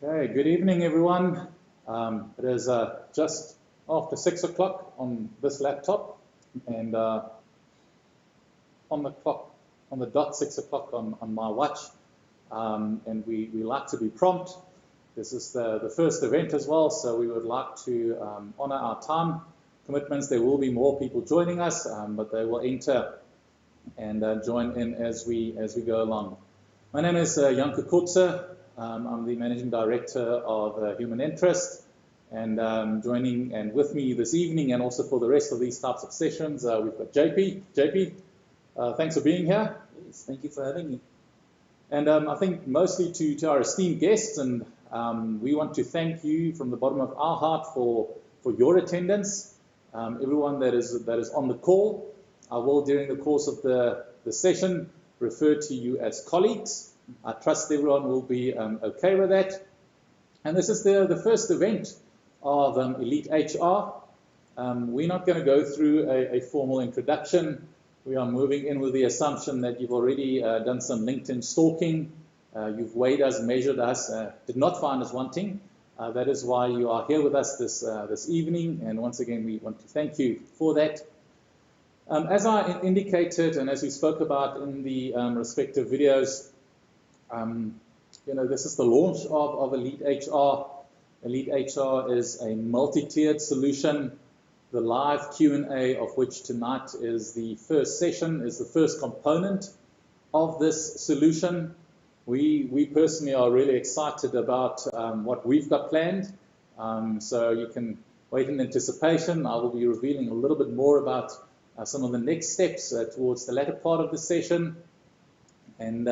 Okay, good evening, everyone. It is just after 6 o'clock on this laptop, and on the clock, on the dot 6 o'clock on my watch. And we like to be prompt. This is the first event as well, so we would like to honor our time commitments. There will be more people joining us, but they will enter and join in as we go along. My name is Janko JP. I'm the Managing Director of Human Interest, and joining and with me this evening and also for the rest of these types of sessions, we've got JP. JP, thanks for being here. Yes, thank you for having me. And I think mostly to our esteemed guests, and we want to thank you from the bottom of our heart for your attendance. Everyone that is on the call, I will during the course of the session refer to you as colleagues. I trust everyone will be okay with that. And this is the first event of EliteHR. We're not going to go through a formal introduction. We are moving in with the assumption that you've already done some LinkedIn stalking. You've weighed us, measured us, did not find us wanting. That is why you are here with us this evening. And once again, we want to thank you for that. As I indicated and as we spoke about in the respective videos, this is the launch of EliteHR. EliteHR is a multi-tiered solution. The live Q&A, of which tonight is the first session, is the first component of this solution. We personally are really excited about what we've got planned. So you can wait in anticipation. I will be revealing a little bit more about some of the next steps towards the latter part of the session. And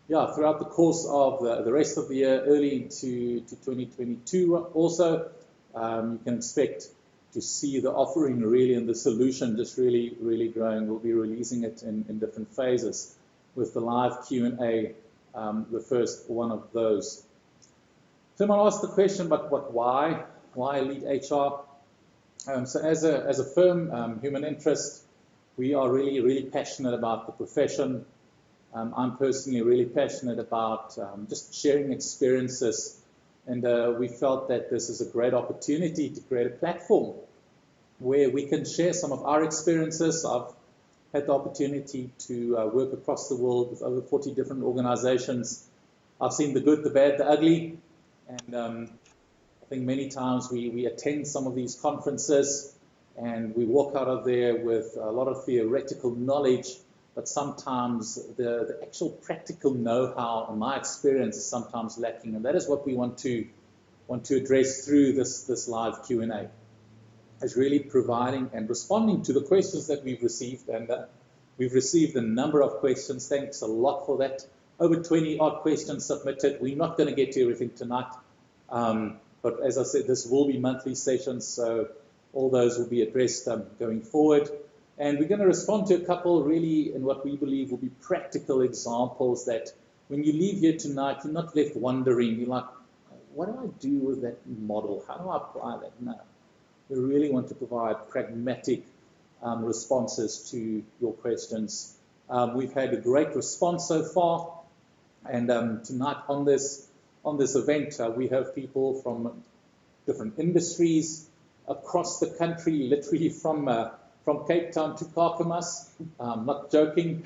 throughout the course of the rest of the year, early into 2022 also, you can expect to see the offering really and the solution just really growing. We'll be releasing it in different phases with the live Q&A, the first one of those. Someone asked the question, but why EliteHR? So as a firm, Human Interest, we are really passionate about the profession. I'm personally really passionate about just sharing experiences, and we felt that this is a great opportunity to create a platform where we can share some of our experiences. I've had the opportunity to work across the world with over 40 different organizations. I've seen the good, the bad, the ugly, and I think many times we attend some of these conferences and we walk out of there with a lot of theoretical knowledge, but sometimes the actual practical know-how, in my experience, is sometimes lacking, and that is what we want to address through this live Q&A, is really providing and responding to the questions that we've received, and we've received a number of questions. Thanks a lot for that. Over 20 odd questions submitted. We're not going to get to everything tonight, but as I said, this will be monthly sessions, so all those will be addressed going forward. And we're going to respond to a couple really in what we believe will be practical examples that when you leave here tonight, you're not left wondering, you're like, what do I do with that model? How do I apply that? No. We really want to provide pragmatic responses to your questions. We've had a great response so far, and tonight on this event, we have people from different industries across the country, literally from Cape Town to Carcamas. I'm not joking.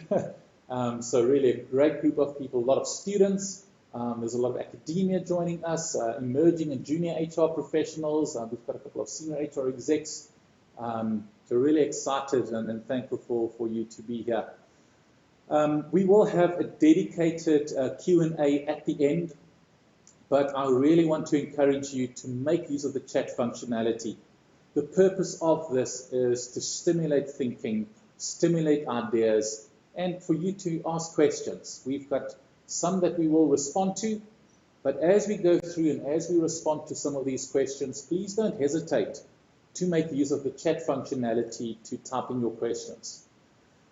So really a great group of people, a lot of students. There's a lot of academia joining us, emerging and junior HR professionals. We've got a couple of senior HR execs. So really excited and thankful for you to be here. We will have a dedicated Q&A at the end, but I really want to encourage you to make use of the chat functionality. The purpose of this is to stimulate thinking, stimulate ideas, and for you to ask questions. We've got some that we will respond to, but as we go through and as we respond to some of these questions, please don't hesitate to make use of the chat functionality to type in your questions.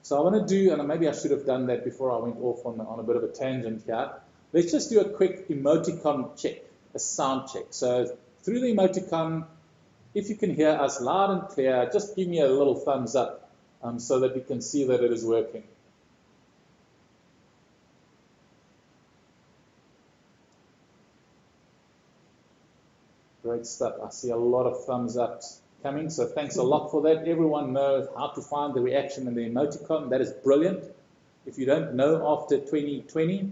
So I want to do, and maybe I should have done that before I went off on a bit of a tangent here. Let's just do a quick emoticon check, a sound check. So through the emoticon, if you can hear us loud and clear, just give me a little thumbs up so that we can see that it is working. Great stuff. I see a lot of thumbs up coming, so thanks a lot for that. Everyone knows how to find the reaction and the emoticon. That is brilliant. If you don't know after 2020,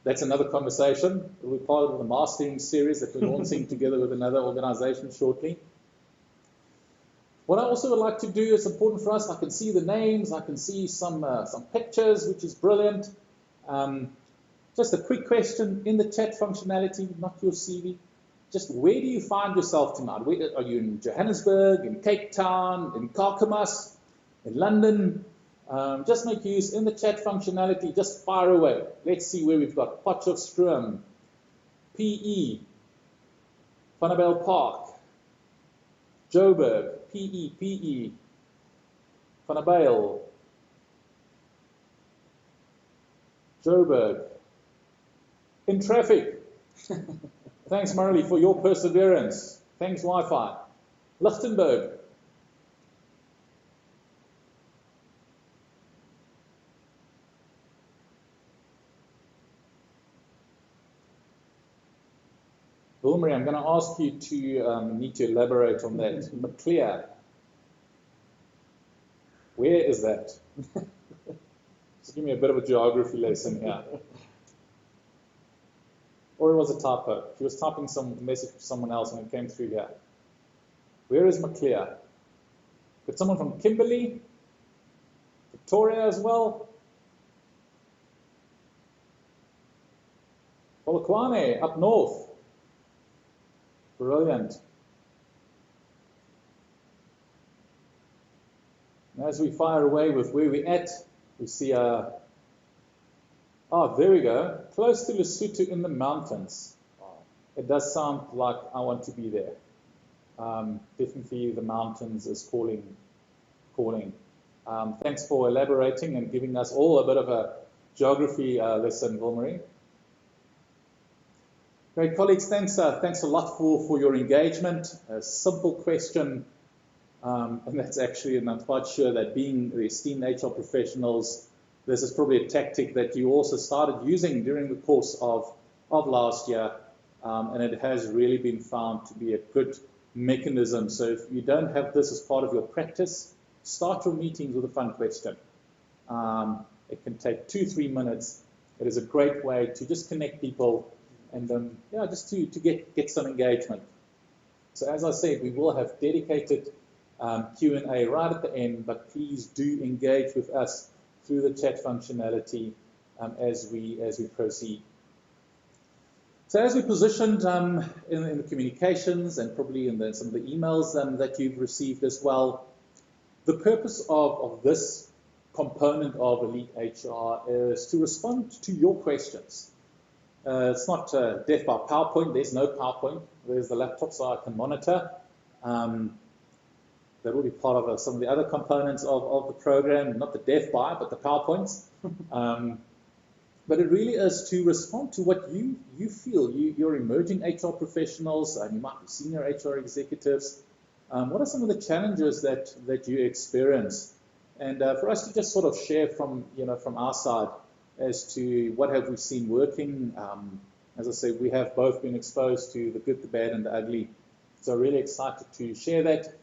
that's another conversation. We're part of the mastering series that we're launching together with another organization shortly. What I also would like to do is important for us. I can see the names. I can see some pictures, which is brilliant. Just a quick question in the chat functionality, not your CV. Just where do you find yourself tonight? Where, are you in Johannesburg, in Cape Town, in Kakamas, in London? Just make use in the chat functionality. Just fire away. Let's see where we've got Potchefstroom, PE, Vanderbilt Park, Joburg, PE, Vanderbilt, Joburg. In traffic. Thanks, Marley, for your perseverance. Thanks, Wi-Fi. Lichtenburg. Wilmarie, I'm going to ask you to need to elaborate on that. McClear. Where is that? Just give me a bit of a geography lesson here. Or it was a typo. She was typing some message to someone else and it came through here. Where is McClear? Got someone from Kimberley? Victoria as well? Polokwane, up north. Brilliant. And as we fire away with where we're at, we see a... Oh, there we go. Close to Lesotho in the mountains. It does sound like I want to be there. Definitely the mountains is calling. Thanks for elaborating and giving us all a bit of a geography lesson, Wilmarie. Great, colleagues. Thanks a lot for your engagement. A simple question, and that's actually, and I'm quite sure that being the esteemed HR professionals, this is probably a tactic that you also started using during the course of last year, and it has really been found to be a good mechanism. So if you don't have this as part of your practice, start your meetings with a fun question. It can take 2-3 minutes. It is a great way to just connect people and just to get some engagement. So as I said, we will have dedicated Q&A right at the end, but please do engage with us through the chat functionality as we proceed. So as we positioned in the communications and probably in some of the emails that you've received as well, the purpose of this component of EliteHR is to respond to your questions. It's not death by PowerPoint. There's no PowerPoint. There's the laptop so I can monitor. That will be part of some of the other components of the program, not the death by, but the PowerPoints. But it really is to respond to what you feel. You're emerging HR professionals, and you might be senior HR executives. What are some of the challenges that you experience? And for us to just sort of share from our side as to what have we seen working. As I said, we have both been exposed to the good, the bad, and the ugly. So really excited to share that.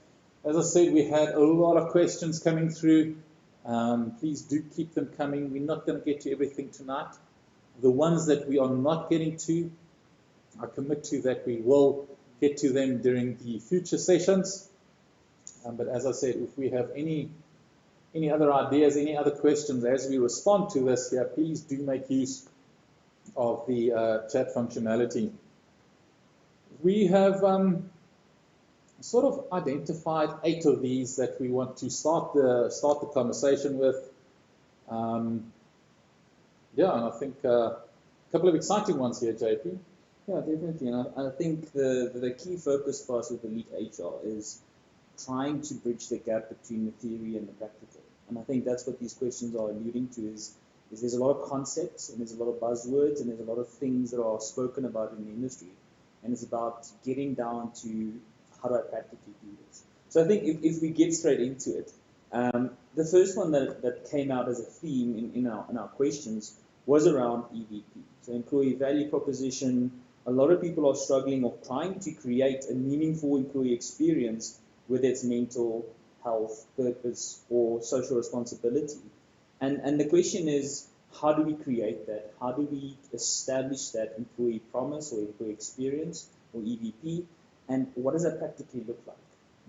As I said, we had a lot of questions coming through. Please do keep them coming. We're not going to get to everything tonight. The ones that we are not getting to, I commit to that we will get to them during the future sessions. But as I said, if we have any other ideas, any other questions as we respond to this here, please do make use of the chat functionality. We have sort of identified 8 of these that we want to start the conversation with. And I think a couple of exciting ones here, JP. Yeah, definitely. And I think the key focus for us with EliteHR is trying to bridge the gap between the theory and the practical. And I think that's what these questions are alluding to is there's a lot of concepts and there's a lot of buzzwords and there's a lot of things that are spoken about in the industry. And it's about getting down to how do I practically do this. So I think if we get straight into it, the first one that came out as a theme in our questions was around EVP. So employee value proposition, a lot of people are struggling of trying to create a meaningful employee experience with its mental health, purpose, or social responsibility. And the question is, how do we create that? How do we establish that employee promise or employee experience or EVP? And what does that practically look like?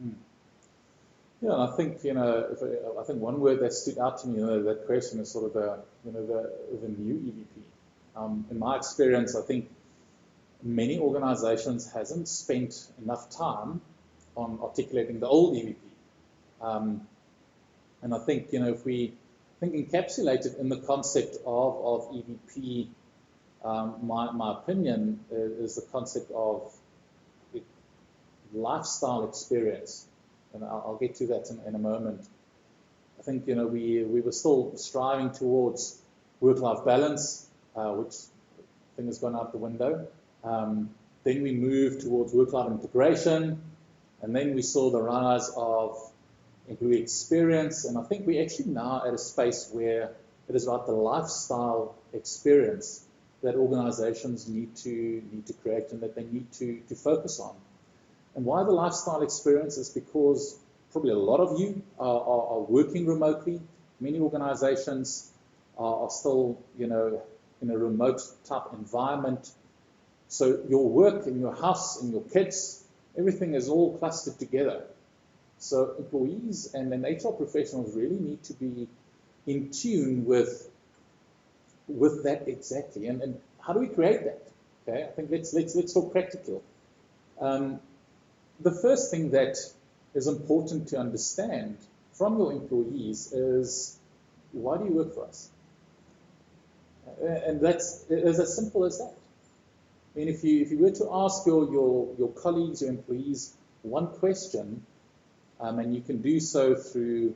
Mm. Yeah, I think I think one word that stood out to me, that question is sort of the new EVP. In my experience, I think many organizations hasn't spent enough time on articulating the old EVP. And I think, if we think encapsulated in the concept of EVP, my opinion is the concept of lifestyle experience. And I'll get to that in a moment. I think, we were still striving towards work-life balance, which I think has gone out the window. Then we moved towards work-life integration, and then we saw the rise of employee experience, and I think we're actually now at a space where it is about the lifestyle experience that organizations need to create and that they need to focus on. And why the lifestyle experience is because probably a lot of you are working remotely. Many organizations are still, in a remote type environment. So your work in your house and your kids, everything is all clustered together. So employees and HR professionals really need to be in tune with that exactly. And how do we create that? Okay, I think let's talk practical. The first thing that is important to understand from your employees is, why do you work for us? And that's as simple as that. I mean, if you were to ask your colleagues, your employees, one question, and you can do so through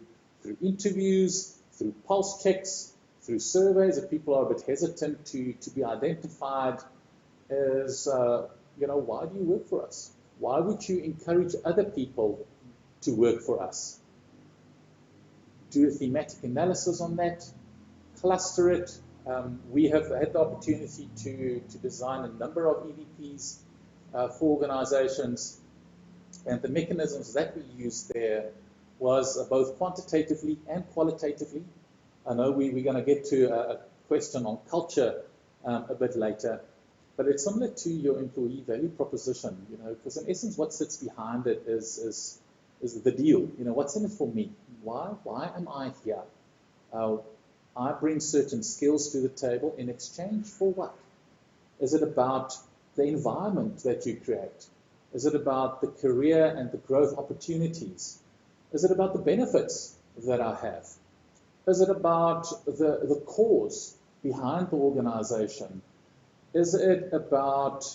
interviews, through pulse checks, through surveys, if people are a bit hesitant to be identified, is, why do you work for us? Why would you encourage other people to work for us? Do a thematic analysis on that, cluster it. We have had the opportunity to design a number of EVPs for organizations, and the mechanisms that we used there was both quantitatively and qualitatively. I know we're going to get to a question on culture a bit later, but it's similar to your employee value proposition, because in essence what sits behind it is the deal. What's in it for me? Why am I here? I bring certain skills to the table in exchange for what? Is it about the environment that you create? Is it about the career and the growth opportunities? Is it about the benefits that I have? Is it about the cause behind the organization? Is it about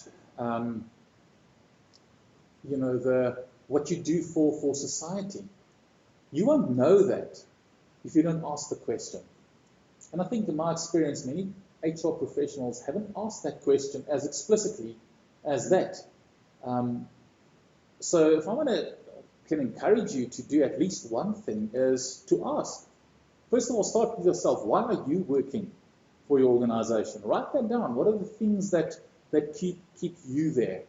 what you do for society? You won't know that if you don't ask the question. And I think in my experience, many HR professionals haven't asked that question as explicitly as that. So if I can encourage you to do at least one thing, is to ask. First of all, start with yourself. Why are you working for your organization? Write that down. What are the things that keep you there?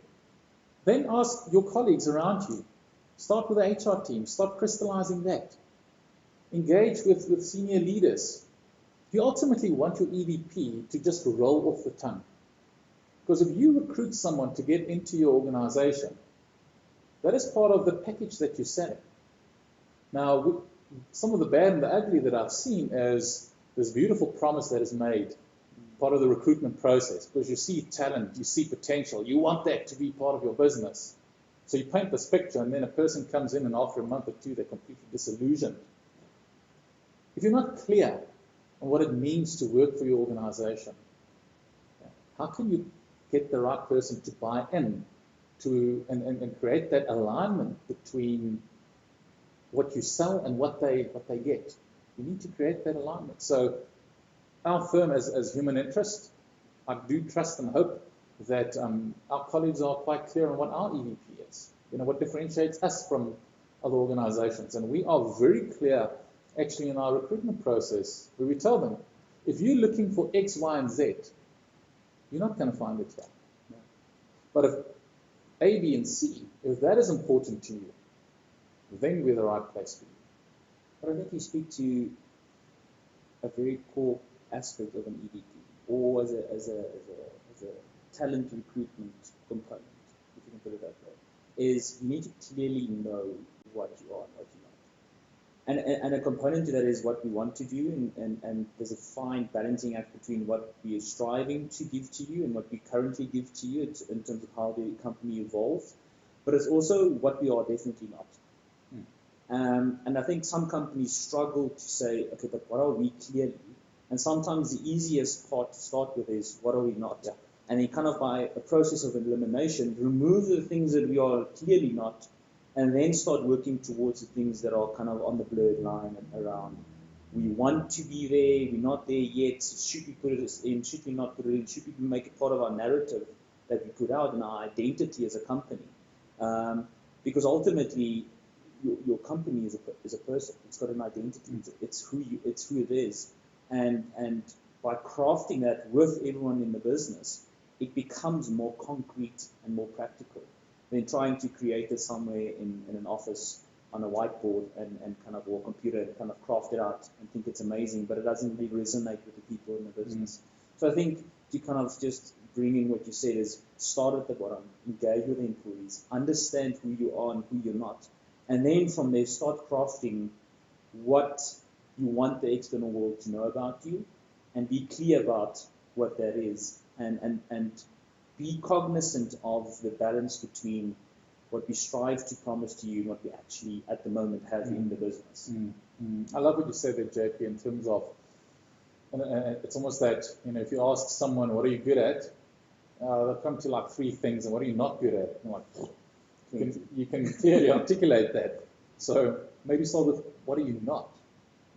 Then ask your colleagues around you. Start with the HR team. Start crystallizing that. Engage with senior leaders. You ultimately want your EVP to just roll off the tongue. Because if you recruit someone to get into your organization, that is part of the package that you're selling. Now, some of the bad and the ugly that I've seen is this beautiful promise that is made, part of the recruitment process, because you see talent, you see potential, you want that to be part of your business. So you paint this picture, and then a person comes in, and after a month or two, they're completely disillusioned. If you're not clear on what it means to work for your organization, how can you get the right person to buy in and create that alignment between what you sell and what they get? You need to create that alignment. So our firm, as Human Interest, I do trust and hope that our colleagues are quite clear on what our EVP is, what differentiates us from other organizations. And we are very clear actually in our recruitment process, where we tell them, if you're looking for X, Y, and Z, you're not going to find it here. But if A, B, and C, if that is important to you, then we're the right place for you. But I think you speak to a very core aspect of an EDP, or as a talent recruitment component, if you can put it that way, is you need to clearly know what you are and what you're not. And a component to that is what we want to do, and there's a fine balancing act between what we are striving to give to you and what we currently give to you in terms of how the company evolves. But it's also what we are definitely not. And I think some companies struggle to say, okay, but what are we clearly? And sometimes the easiest part to start with is what are we not? Yeah. And then kind of by a process of elimination, remove the things that we are clearly not, and then start working towards the things that are kind of on the blurred line and around. We want to be there, we're not there yet. Should we put it in? Should we not put it in? Should we make it part of our narrative that we put out in our identity as a company? Because ultimately, your company is a person. It's got an identity. It's who it is. And by crafting that with everyone in the business, it becomes more concrete and more practical than trying to create it somewhere in an office on a whiteboard and kind of, or a computer and kind of craft it out and think it's amazing, but it doesn't really resonate with the people in the business. So I think to kind of just bring in what you said is start at the bottom, engage with the employees, understand who you are and who you're not, and then from there start crafting what you want the external world to know about you, and be clear about what that is, and be cognizant of the balance between what we strive to promise to you and what we actually at the moment have in the business. I love what you said there, JP, in terms of, it's almost that, if you ask someone, what are you good at? They'll come to like 3 things, and what are you not good at? And like, you can clearly articulate that. So maybe start with, what are you not?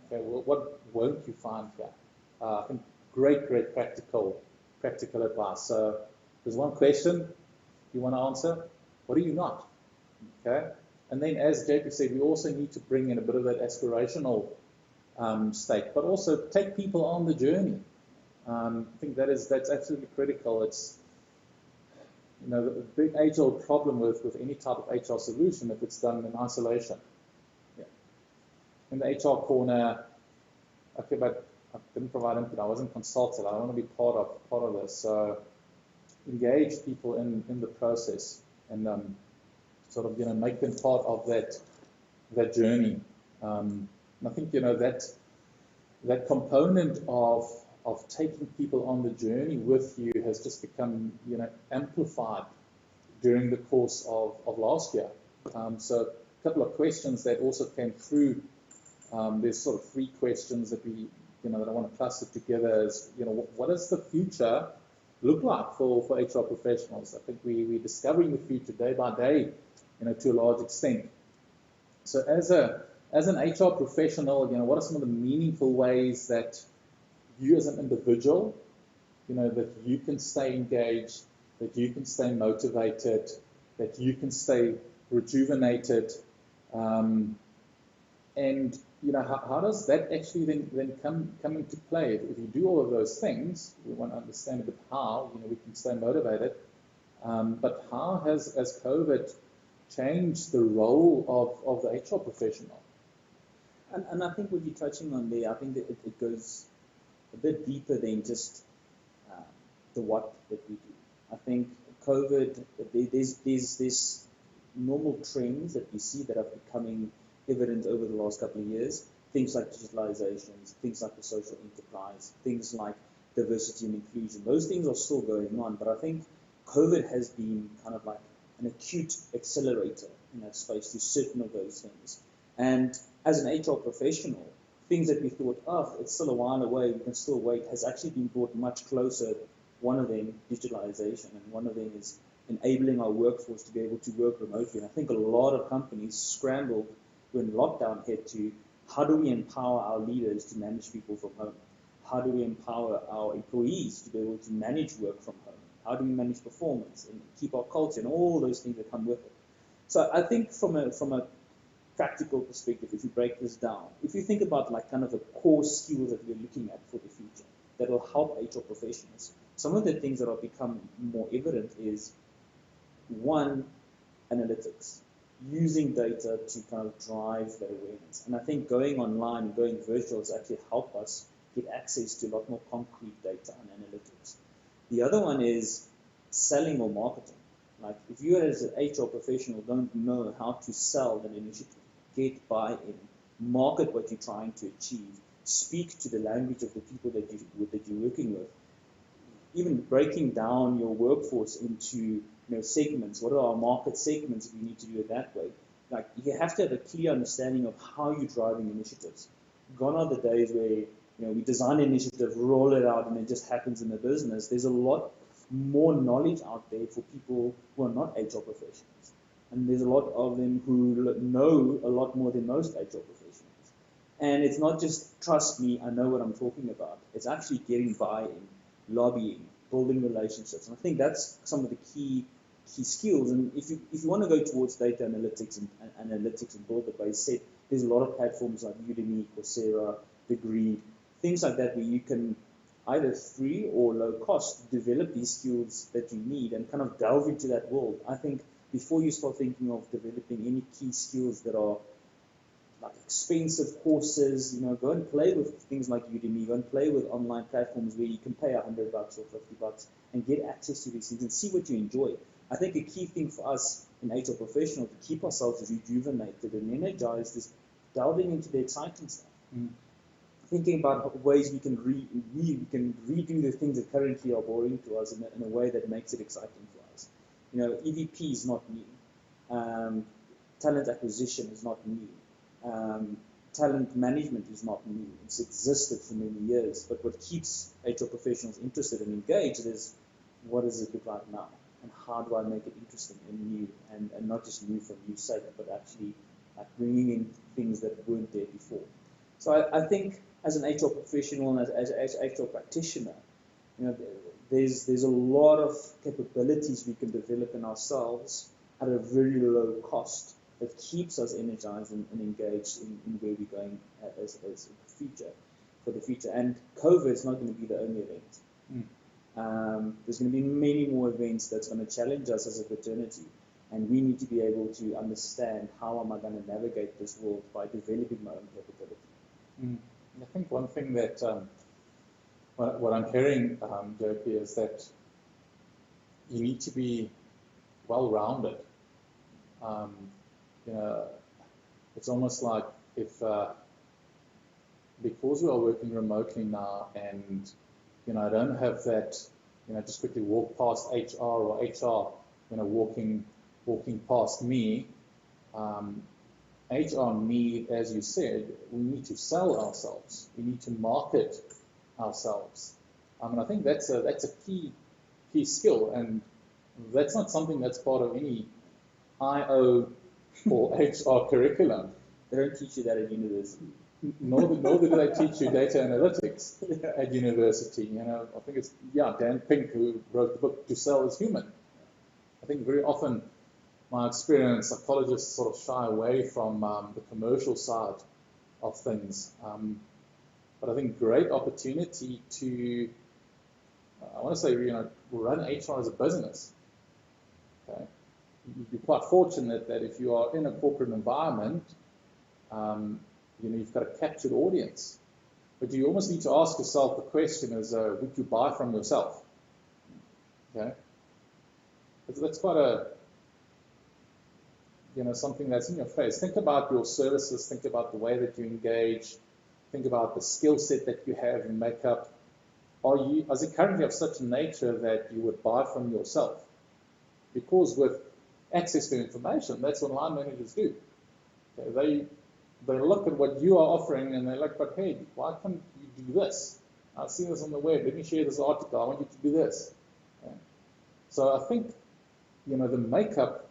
Okay, well, what won't you find here? I think great practical advice. So there's one question you want to answer. What are you not? Okay, and then as JP said, we also need to bring in a bit of that aspirational state, but also take people on the journey. I think that's absolutely critical. It's the big age-old problem with any type of HR solution if it's done in isolation. Yeah. In the HR corner, okay, but I didn't provide input. I wasn't consulted. I don't want to be part of this. So engage people in the process and sort of make them part of that journey. And I think that component of taking people on the journey with you has just become amplified during the course of last year. So a couple of questions that also came through. There's sort of 3 questions that we that I want to cluster together. Is what does the future look like for HR professionals? I think we're discovering the future day by day, to a large extent. So as an HR professional, what are some of the meaningful ways that you as an individual, that you can stay engaged, that you can stay motivated, that you can stay rejuvenated, and how does that actually then come into play? If you do all of those things, we want to understand a bit how we can stay motivated. But how has COVID changed the role of the HR professional? And I think what you're touching on there, I think that it goes a bit deeper than just the what that we do. I think COVID, there's normal trends that we see that are becoming evident over the last couple of years. Things like digitalizations, things like the social enterprise, things like diversity and inclusion. Those things are still going on, but I think COVID has been kind of like an acute accelerator in that space to certain of those things. And as an HR professional, things that we thought, it's still a while away, we can still wait, has actually been brought much closer. One of them, digitalization, and one of them is enabling our workforce to be able to work remotely. And I think a lot of companies scrambled when lockdown hit to how do we empower our leaders to manage people from home? How do we empower our employees to be able to manage work from home? How do we manage performance and keep our culture and all those things that come with it? So I think from a practical perspective, if you break this down, if you think about like kind of the core skills that we're looking at for the future that will help HR professionals, some of the things that are become more evident is One, analytics, using data to kind of drive that awareness. And I think going online and going virtual has actually helped us get access to a lot more concrete data and analytics. The other one is selling or marketing. Like if you as an HR professional don't know how to sell an initiative, get buy-in, market what you're trying to achieve, speak to the language of the people that you're working with, even breaking down your workforce into segments. What are our market segments if you need to do it that way? Like you have to have a clear understanding of how you're driving initiatives. Gone are the days where we design an initiative, roll it out, and it just happens in the business. There's a lot more knowledge out there for people who are not HR professionals. And there's a lot of them who know a lot more than most HR professionals. And it's not just, trust me, I know what I'm talking about. It's actually getting buy-in, lobbying, building relationships. And I think that's some of the key skills. And if you want to go towards data analytics and build a base set, there's a lot of platforms like Udemy, Coursera, Degree, things like that where you can either free or low cost develop these skills that you need and kind of delve into that world. I think before you start thinking of developing any key skills that are like expensive courses, go and play with things like Udemy, go and play with online platforms where you can pay $100 or $50 and get access to these things and see what you enjoy. I think a key thing for us in HR professional to keep ourselves rejuvenated and energized is delving into the exciting stuff. Thinking about ways we can redo the things that currently are boring to us in a way that makes it exciting for us. EVP is not new. Talent acquisition is not new. Talent management is not new. It's existed for many years. But what keeps HR professionals interested and engaged is what does it look like now? And how do I make it interesting and new? And not just new for new sake, but actually bringing in things that weren't there before. So I think as an HR professional and as an HR practitioner, there's a lot of capabilities we can develop in ourselves at a very low cost that keeps us energized and engaged in where we're going as for the future. And COVID is not going to be the only event. There's going to be many more events that's going to challenge us as a fraternity. And we need to be able to understand how am I going to navigate this world by developing my own capability. I think one thing that what I'm hearing, JP, is that you need to be well-rounded. It's almost like because we are working remotely now, and I don't have that, just quickly walk past HR or HR, walking past me. HR need, as you said, we need to sell ourselves. We need to market ourselves. I think that's a key skill, and that's not something that's part of any IO or HR curriculum. They don't teach you that at university. Nor do they teach you data analytics at university. I think it's Dan Pink who wrote the book To Sell is Human. I think very often my experience, psychologists sort of shy away from the commercial side of things. But I think great opportunity to, I want to say, run HR as a business. Okay, you're quite fortunate that if you are in a corporate environment, you've got a captured audience. But you almost need to ask yourself the question is, would you buy from yourself? Okay, that's quite a something that's in your face. Think about your services, think about the way that you engage, think about the skill set that you have and make up. Is it currently of such a nature that you would buy from yourself? Because with access to information, that's what line managers do. Okay, they look at what you are offering and they're like, but hey, why can't you do this? I've seen this on the web. Let me share this article. I want you to do this. Okay. So I think, the makeup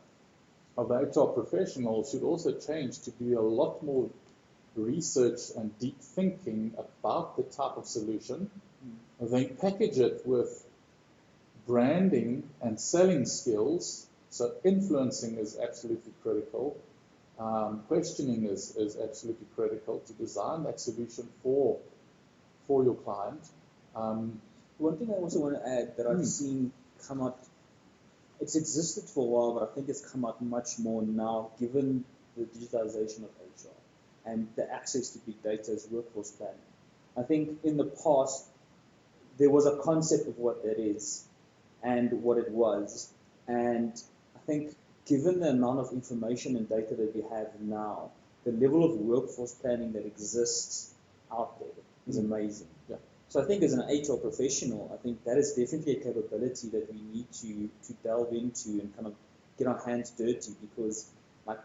of the HR professional should also change to do a lot more research and deep thinking about the type of solution, and then package it with branding and selling skills. So influencing is absolutely critical. Questioning is absolutely critical to design that solution for your client. One thing I also want to add that I've seen come out it's existed for a while, but I think it's come out much more now, given the digitalization of HR and the access to big data as workforce planning. I think in the past, there was a concept of what that is and what it was. And I think given the amount of information and data that we have now, the level of workforce planning that exists out there is amazing. Yeah. So I think as an HR professional, I think that is definitely a capability that we need to delve into and kind of get our hands dirty, because like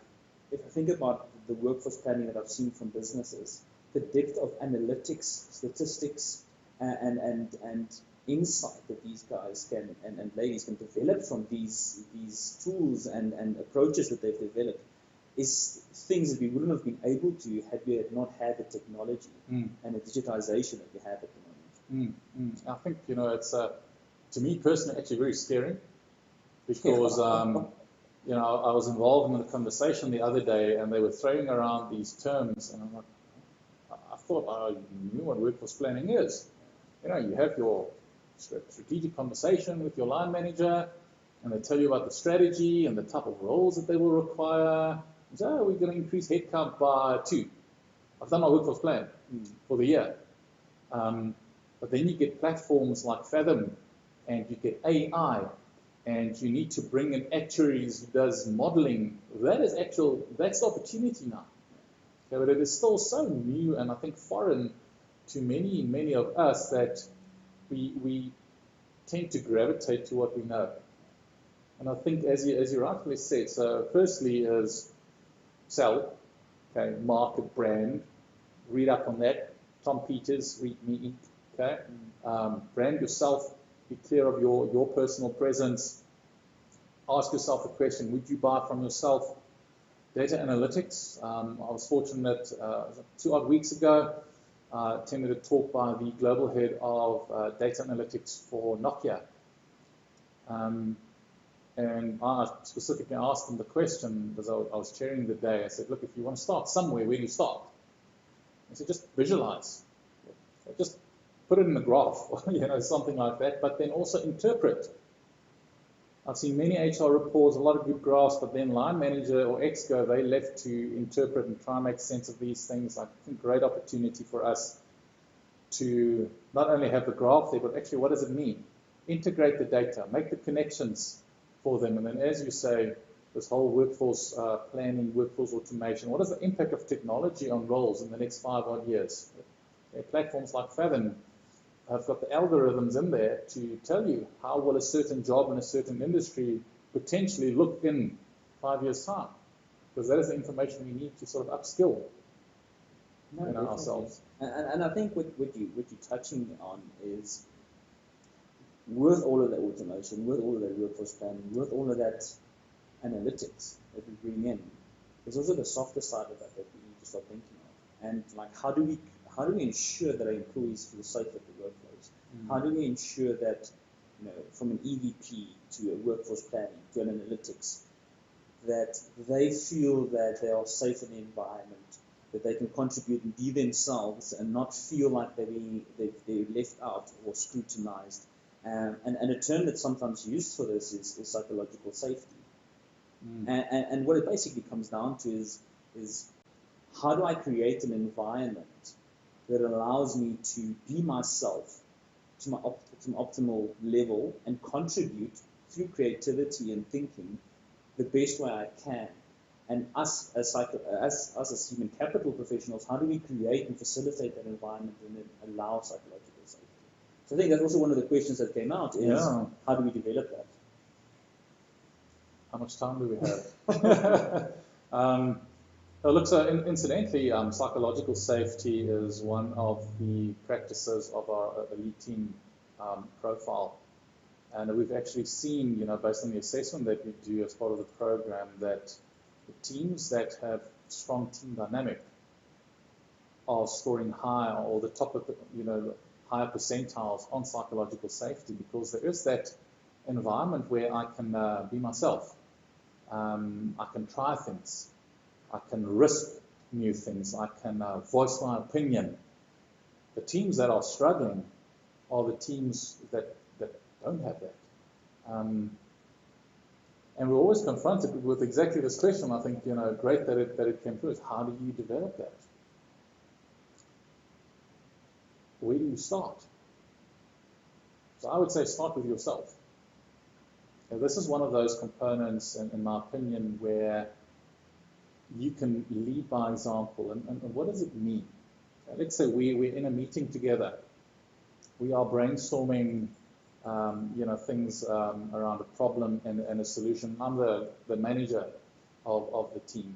if I think about the workforce planning that I've seen from businesses, the depth of analytics, statistics, and insight that these guys can and ladies can develop from these tools and approaches that they've developed is things that we wouldn't have been able to had we not had the technology and the digitization that we have at the moment. I think, it's to me personally actually very scary, because I was involved in a conversation the other day and they were throwing around these terms, and I'm like, I thought I knew what workforce planning is. You have your strategic conversation with your line manager, and they tell you about the strategy and the type of roles that they will require. So we're going to increase headcount by 2. I've done my workforce plan for the year. But then you get platforms like Fathom, and you get AI, and you need to bring in actuaries who does modeling. That's the opportunity now. Okay, but it is still so new and I think foreign to many of us that we tend to gravitate to what we know. And I think, as you rightfully said, so firstly is sell, okay, market, brand, read up on that. Tom Peters, read me, okay. Brand yourself, be clear of your personal presence. Ask yourself the question, would you buy from yourself? Data analytics. I was fortunate 2 odd weeks ago, attended a talk by the global head of data analytics for Nokia. And I specifically asked him the question, because I was chairing the day. I said, look, if you want to start somewhere, where do you start? I said, just visualize. Just put it in a graph, something like that, but then also interpret. I've seen many HR reports, a lot of good graphs, but then line manager or exco, they left to interpret and try and make sense of these things. I think great opportunity for us to not only have the graph there, but actually what does it mean? Integrate the data, make the connections for them. And then, as you say, this whole workforce planning, workforce automation, what is the impact of technology on roles in the next 5 odd years? Platforms like Fathom have got the algorithms in there to tell you how will a certain job in a certain industry potentially look in 5 years' time, because that is the information we need to sort of upskill ourselves. And I think what you're touching on is, with all of that automation, with all of that workforce planning, with all of that analytics that we bring in, there's also the softer side of that we need to start thinking of. And like, how do we ensure that our employees feel safe at the workplace? How do we ensure that, from an EVP to a workforce planning to an analytics, that they feel that they are safe in the environment, that they can contribute and be themselves and not feel like they're left out or scrutinized? And a term that's sometimes used for this is psychological safety. And what it basically comes down to is how do I create an environment that allows me to be myself to my optimal level and contribute through creativity and thinking the best way I can. And us as human capital professionals, how do we create and facilitate that environment and then allow psychological safety? So I think that's also one of the questions that came out is, how do we develop that? How much time do we have? Look, so incidentally, psychological safety is one of the practices of our elite team profile. And we've actually seen, based on the assessment that we do as part of the program, that the teams that have strong team dynamic are scoring high, or the top of the, higher percentiles on psychological safety, because there is that environment where I can be myself. I can try things. I can risk new things. I can voice my opinion. The teams that are struggling are the teams that don't have that. And we're always confronted with exactly this question. I think, great that it came through. Is how do you develop that? Where do you start? So I would say start with yourself. Now, this is one of those components, in my opinion, where you can lead by example. And what does it mean? Let's say we're in a meeting together. We are brainstorming, things around a problem and a solution. I'm the manager of the team.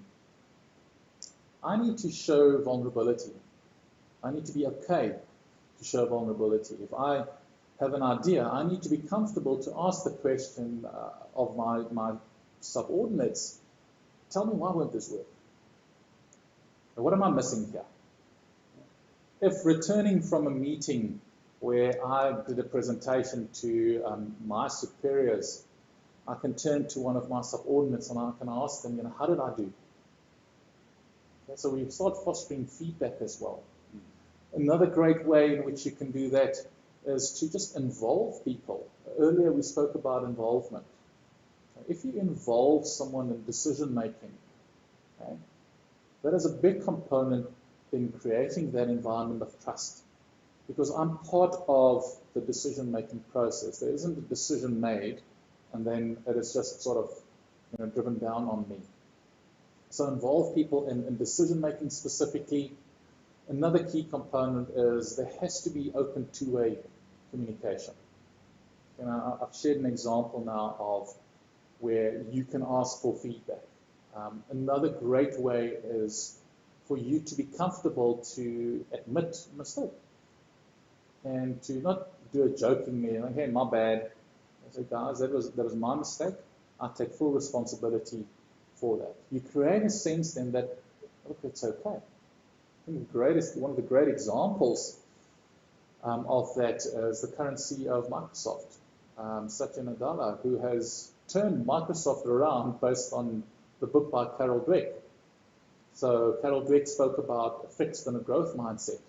I need to show vulnerability. I need to be okay to show vulnerability. If I have an idea, I need to be comfortable to ask the question of my subordinates, tell me, why won't this work? What am I missing here? If returning from a meeting where I did a presentation to my superiors, I can turn to one of my subordinates and I can ask them, how did I do? Okay, so we start fostering feedback as well. Another great way in which you can do that is to just involve people. Earlier we spoke about involvement. If you involve someone in decision making, okay, that is a big component in creating that environment of trust. Because I'm part of the decision making process. There isn't a decision made and then it is just sort of driven down on me. So involve people in decision making specifically. Another key component is there has to be open two-way communication. I've shared an example now of where you can ask for feedback. Another great way is for you to be comfortable to admit a mistake and to not do it jokingly, hey, my bad. I say, guys, that was my mistake. I take full responsibility for that. You create a sense then that, look, it's okay. I think one of the great examples of that is the current CEO of Microsoft, Satya Nadella, who has turned Microsoft around based on the book by Carol Dweck. So Carol Dweck spoke about a fixed and a growth mindset.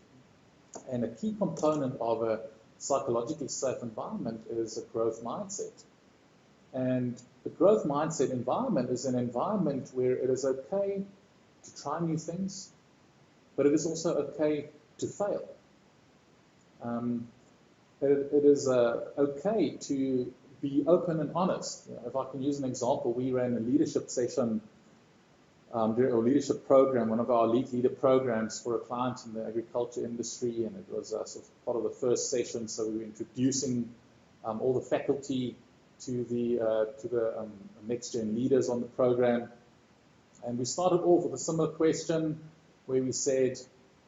And a key component of a psychologically safe environment is a growth mindset. And the growth mindset environment is an environment where it is okay to try new things, but it is also okay to fail. It is okay to be open and honest. If I can use an example, we ran a leadership session during our leadership program, one of our elite leader programs for a client in the agriculture industry, and it was sort of part of the first session. So we were introducing all the faculty to the next gen leaders on the program, and we started off with a similar question where we said,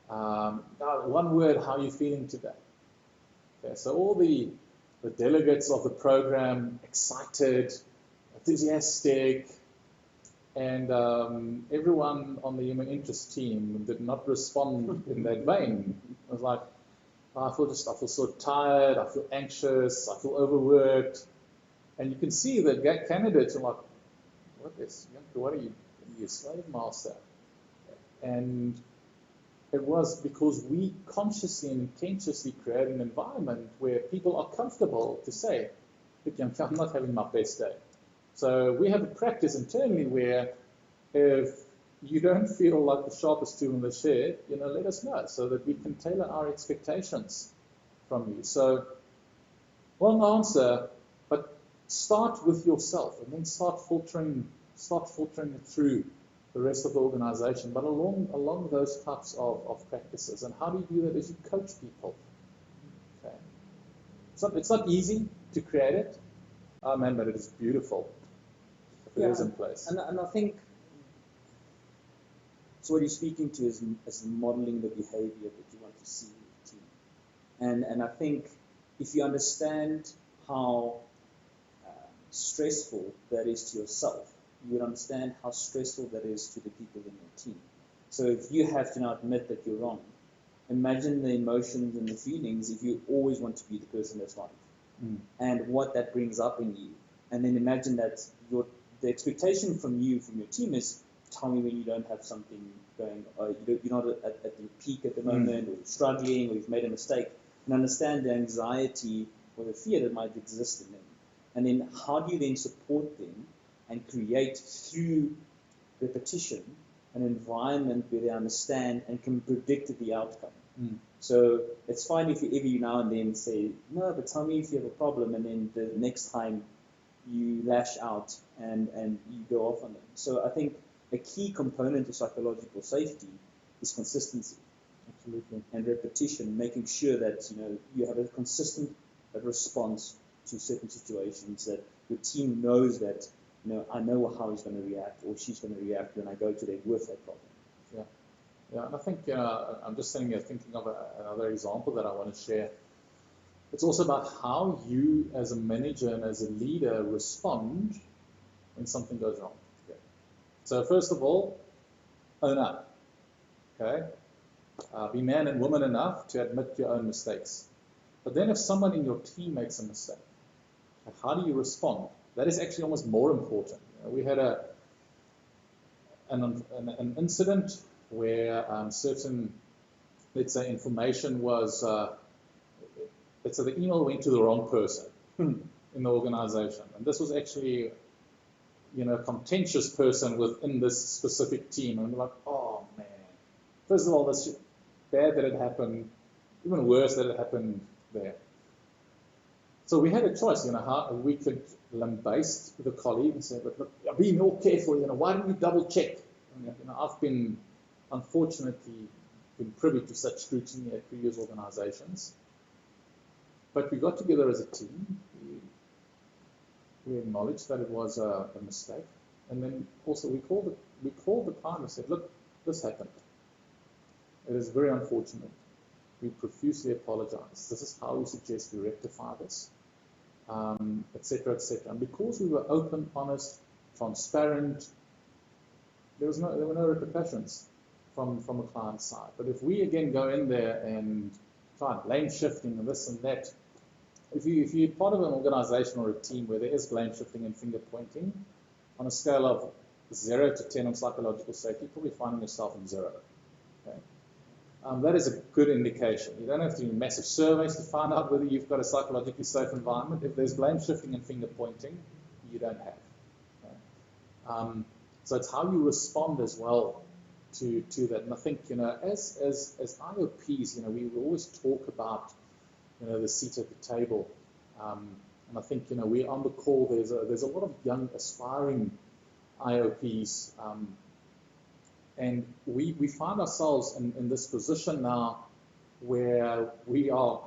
one word, how are you feeling today? Okay, so all the delegates of the program, excited, enthusiastic, and everyone on the human interest team did not respond in that vein. It was like, I feel so tired, I feel anxious, I feel overworked. And you can see that candidates are like, what are you a slave master? And it was because we consciously and intentionally create an environment where people are comfortable to say, look, I'm not having my best day. So we have a practice internally where if you don't feel like the sharpest tool in the shed, let us know so that we can tailor our expectations from you. So one answer, but start with yourself and then start filtering it through the rest of the organization, but along those types of practices. And how do you do that? Is you coach people. Okay. It's not easy to create it. Oh man, but it is beautiful if it is in place. And I think so what you're speaking to is modeling the behavior that you want to see in the team. And I think if you understand how stressful that is to yourself, you would understand how stressful that is to the people in your team. So if you have to now admit that you're wrong, imagine the emotions and the feelings if you always want to be the person that's right. And what that brings up in you. And then imagine that the expectation from your team is, tell me when you don't have something going, or you're not at your peak at the moment, or you're struggling, or you've made a mistake, and understand the anxiety or the fear that might exist in them. And then how do you then support them and create through repetition an environment where they understand and can predict the outcome. So it's fine if you every now and then say, no, but tell me if you have a problem, and then the next time you lash out and you go off on them. So I think a key component of psychological safety is consistency. Absolutely. And repetition, making sure that you have a consistent response to certain situations, that your team knows that I know how he's going to react or she's going to react when I go to them with that problem. Yeah, and I think I'm just sitting here thinking of another example that I want to share. It's also about how you, as a manager and as a leader, respond when something goes wrong. Okay. So first of all, own up. Okay. Be man and woman enough to admit your own mistakes. But then if someone in your team makes a mistake, how do you respond? That is actually almost more important. We had an incident where certain, let's say, information was, let's say the email went to the wrong person in the organization. And this was actually, a contentious person within this specific team. And we're like, oh man. First of all, that's bad that it happened, even worse that it happened there. So we had a choice, how we could lambaste the colleague and say, but look, be more careful, why don't you double check? I've been, unfortunately, been privy to such scrutiny at previous organizations. But we got together as a team. We acknowledged that it was a mistake. And then also we called the client and said, look, this happened. It is very unfortunate. We profusely apologize. This is how we suggest we rectify this, etc., etc. And because we were open, honest, transparent, there were no repercussions from a client's side. But if we again go in there and try blame shifting and this and that, if you're part of an organization or a team where there is blame shifting and finger pointing, on a scale of 0 to 10 on psychological safety, you're probably finding yourself in 0. Okay? That is a good indication. You don't have to do massive surveys to find out whether you've got a psychologically safe environment. If there's blame shifting and finger pointing, you don't have. Okay? So it's how you respond as well to that. And I think, as IOPs, we always talk about, the seat at the table. And I think, we're on the call. There's a lot of young aspiring IOPs. And we find ourselves in this position now where we are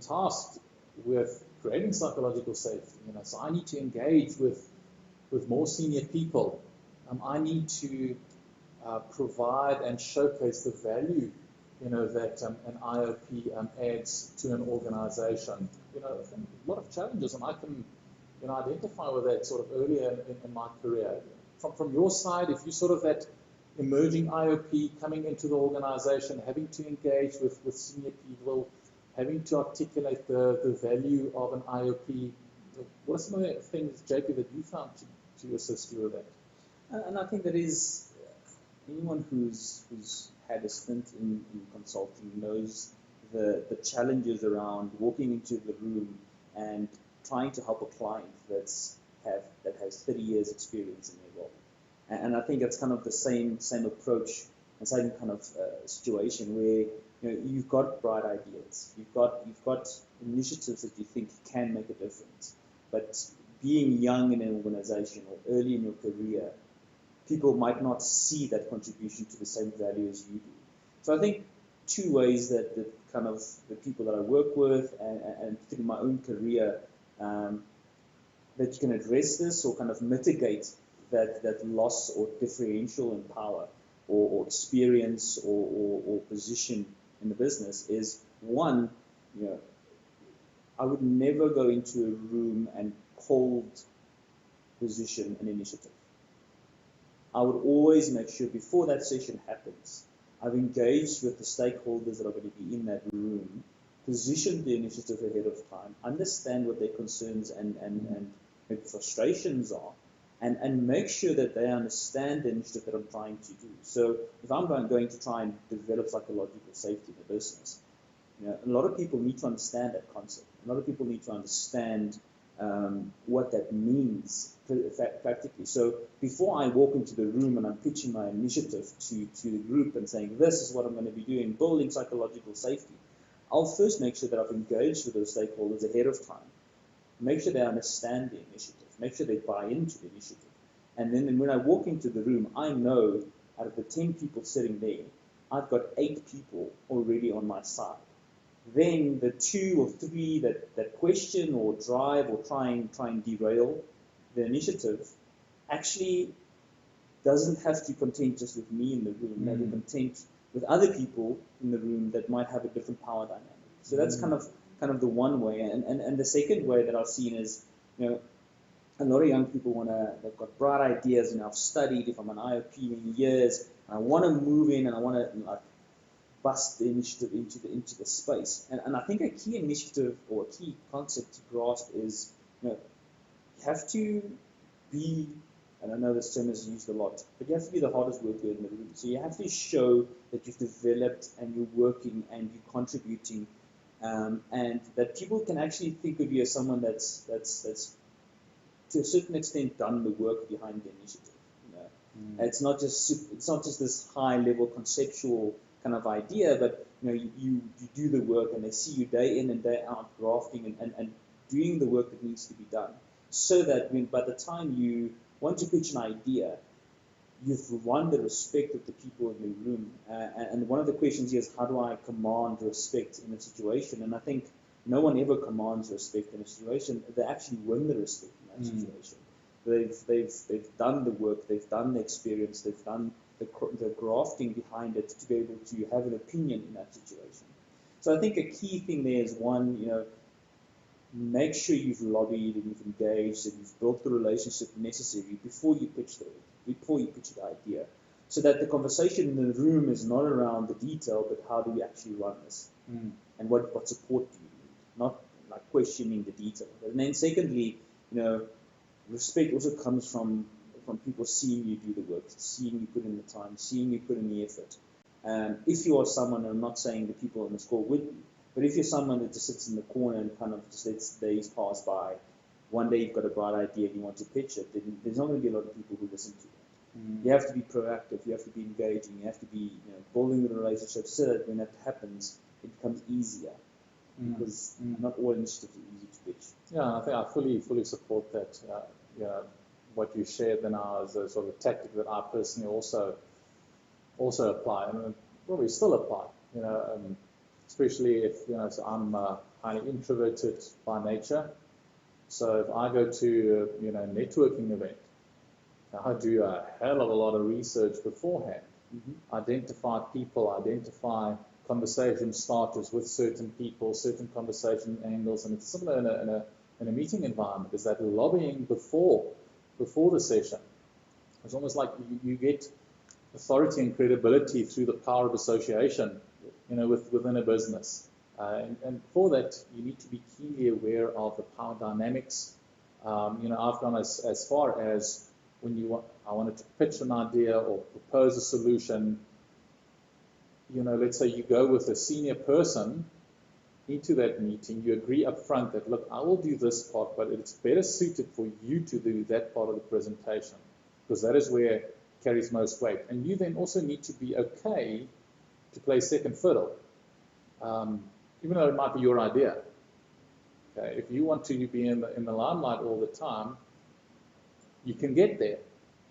tasked with creating psychological safety. So I need to engage with more senior people. I need to provide and showcase the value, that an IOP adds to an organization. A lot of challenges, and I can, identify with that sort of earlier in my career. From your side, if you sort of that emerging IOP coming into the organization, having to engage with senior people, having to articulate the value of an IOP, what are some of the things, JP, that you found to assist you with that? And I think that is anyone who's had a stint in consulting knows the challenges around walking into the room and trying to help a client that has 30 years experience in their role. And I think it's kind of the same approach and same kind of situation where you've got bright ideas, you've got initiatives that you think can make a difference, but being young in an organization or early in your career, people might not see that contribution to the same value as you do. So I think two ways that kind of the people that I work with and through my own career that you can address this or kind of mitigate that loss or differential in power or experience or position in the business is, one, I would never go into a room and cold position an initiative. I would always make sure before that session happens, I've engaged with the stakeholders that are going to be in that room, position the initiative ahead of time, understand what their concerns and maybe frustrations are, and make sure that they understand the initiative that I'm trying to do. So if I'm going to try and develop psychological safety in the business, a lot of people need to understand that concept. A lot of people need to understand what that means practically. So before I walk into the room and I'm pitching my initiative to the group and saying, this is what I'm going to be doing, building psychological safety, I'll first make sure that I've engaged with those stakeholders ahead of time, make sure they understand the initiative, make sure they buy into the initiative. And then when I walk into the room, I know out of the 10 people sitting there, I've got 8 people already on my side. Then the 2 or 3 that question or drive or try and derail the initiative actually doesn't have to contend just with me in the room. They will contend with other people in the room that might have a different power dynamic. So that's kind of the one way. And the second way that I've seen is, a lot of young people they've got bright ideas, and I've studied, if I'm an IOP many years, and I want to move in and I want to bust the initiative into the space. And I think a key initiative or a key concept to grasp is, you have to be, and I know this term is used a lot, but you have to be the hardest worker in the room. So you have to show that you've developed and you're working and you're contributing, and that people can actually think of you as someone that's to a certain extent done the work behind the initiative. It's not just this high level conceptual kind of idea, but you do the work, and they see you day in and day out grafting and doing the work that needs to be done, so that by the time you want to pitch an idea, you've won the respect of the people in the room. And one of the questions here is, how do I command respect in a situation? And I think no one ever commands respect in a situation. They actually win the respect in that situation. They've done the work, they've done the experience, they've done the grafting behind it to be able to have an opinion in that situation. So I think a key thing there is, one, make sure you've lobbied and you've engaged and you've built the relationship necessary before you pitch the idea, so that the conversation in the room is not around the detail, but how do we actually run this, and what support do you need, not like questioning the detail. And then secondly, respect also comes from people seeing you do the work, seeing you put in the time, seeing you put in the effort. If you are someone, and I'm not saying the people on this call would be, but if you're someone that just sits in the corner and kind of just lets days pass by, one day you've got a bright idea and you want to pitch it, then there's not going to be a lot of people who listen to that. You have to be proactive, you have to be engaging, you have to be building the relationship, so that when that happens, it becomes easier. Because not all initiatives are easy to pitch. Yeah, I think I fully support that. What you shared now is a sort of tactic that I personally also apply, and probably still apply. Especially if so I'm highly introverted by nature. So if I go to a networking event, I do a hell of a lot of research beforehand. Identify people, identify conversation starters with certain people, certain conversation angles, and it's similar in a meeting environment. Is that lobbying before the session? It's almost like you get authority and credibility through the power of association, within a business. And for that, you need to be keenly aware of the power dynamics. I've gone as far as when I wanted to pitch an idea or propose a solution. Let's say you go with a senior person into that meeting, you agree up front that, look, I will do this part, but it's better suited for you to do that part of the presentation, because that is where it carries most weight. And you then also need to be okay to play second fiddle, even though it might be your idea. Okay, if you want to be in the limelight all the time, you can get there.